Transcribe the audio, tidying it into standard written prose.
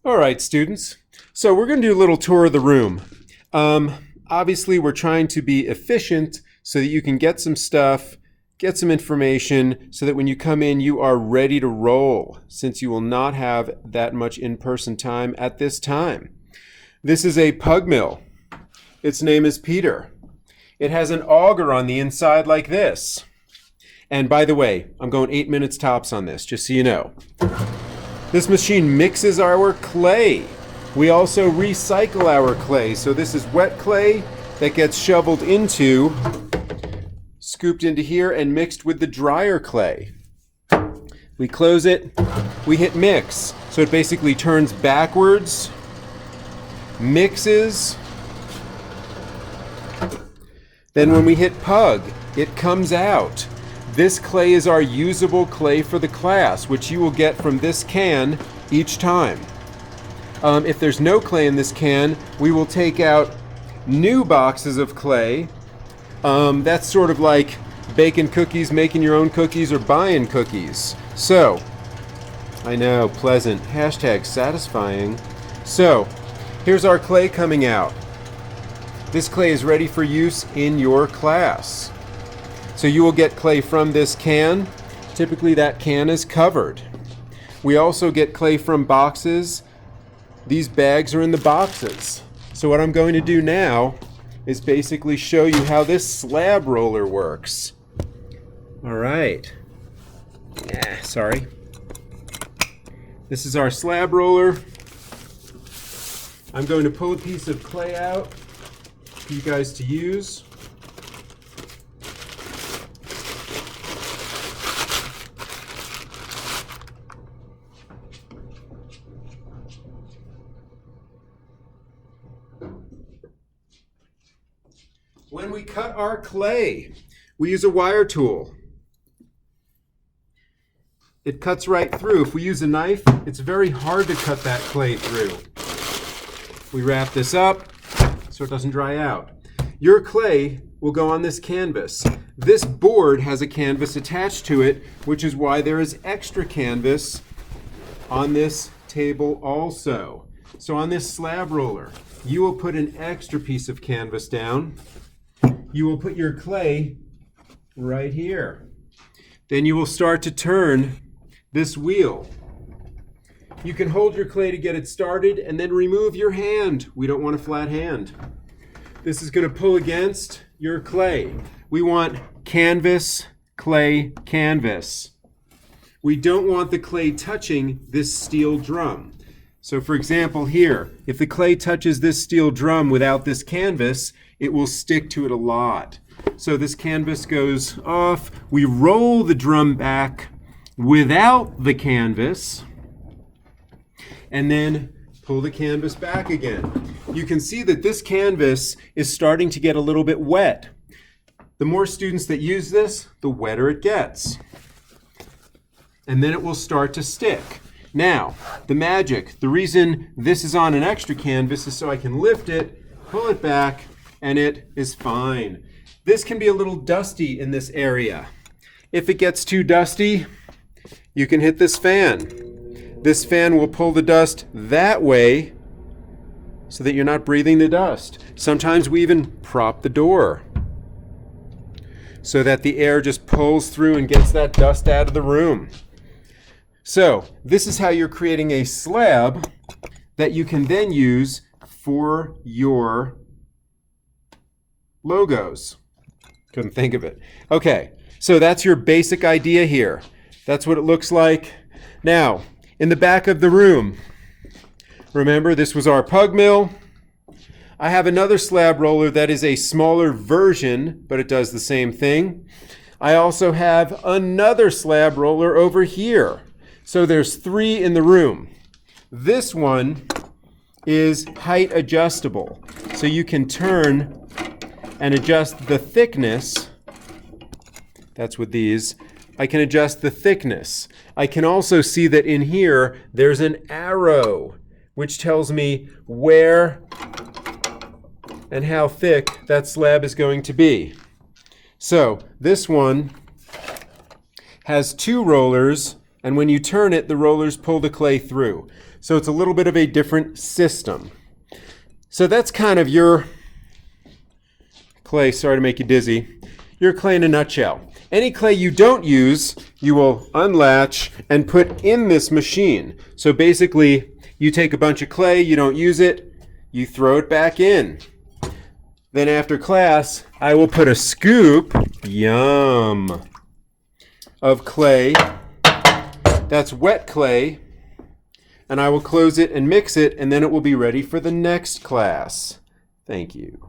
All right, students. So we're going to do a little tour of the room. Obviously, we're trying to be efficient so that you can get some stuff, get some information, so that when you come in, you are ready to roll, since you will not have that much in-person time at this time. This is a pug mill. Its name is Peter. It has an auger on the inside like this. And by the way, I'm going 8 minutes tops on this, just so you know. This machine mixes our clay. We also recycle our clay. So this is wet clay that gets shoveled into, scooped into here, and mixed with the drier clay. We close it, we hit mix. So it basically turns backwards, mixes. Then when we hit pug, it comes out. This clay is our usable clay for the class, which you will get from this can each time. If there's no clay in this can, we will take out new boxes of clay. That's sort of like baking cookies, making your own cookies, or buying cookies. So, I know, pleasant, hashtag satisfying. So, here's our clay coming out. This clay is ready for use in your class. So you will get clay from this can. Typically that can is covered. We also get clay from boxes. These bags are in the boxes. So what I'm going to do now is basically show you how this slab roller works. All right. Sorry. This is our slab roller. I'm going to pull a piece of clay out for you guys to use. When we cut our clay, we use a wire tool. It cuts right through. If we use a knife, it's very hard to cut that clay through. We wrap this up so it doesn't dry out. Your clay will go on this canvas. This board has a canvas attached to it, which is why there is extra canvas on this table also. So on this slab roller, you will put an extra piece of canvas down. You will put your clay right here. Then you will start to turn this wheel. You can hold your clay to get it started and then remove your hand. We don't want a flat hand. This is going to pull against your clay. We want canvas, clay, canvas. We don't want the clay touching this steel drum. So for example here, if the clay touches this steel drum without this canvas, it will stick to it a lot. So this canvas goes off. We roll the drum back without the canvas and then pull the canvas back again. You can see that this canvas is starting to get a little bit wet. The more students that use this, the wetter it gets. And then it will start to stick. Now, the magic, the reason this is on an extra canvas is so I can lift it, pull it back, and it is fine. This can be a little dusty in this area. If it gets too dusty, you can hit this fan. This fan will pull the dust that way so that you're not breathing the dust. Sometimes we even prop the door so that the air just pulls through and gets that dust out of the room. So this is how you're creating a slab that you can then use for your logos. Couldn't think of it. Okay, so that's your basic idea here. That's what it looks like. Now, in the back of the room, remember this was our pug mill. I have another slab roller that is a smaller version, but it does the same thing. I also have another slab roller over here. So there's 3 in the room. This one is height adjustable. So you can turn and adjust the thickness. That's with these. I can adjust the thickness. I can also see that in here there's an arrow which tells me where and how thick that slab is going to be. So this one has 2 rollers And when you turn it, the rollers pull the clay through. So it's a little bit of a different system. So that's kind of your clay, sorry to make you dizzy, your clay in a nutshell. Any clay you don't use, you will unlatch and put in this machine. So basically, you take a bunch of clay, you don't use it, you throw it back in. Then after class, I will put a scoop, yum, of clay. That's wet clay. And I will close it and mix it, and then it will be ready for the next class. Thank you.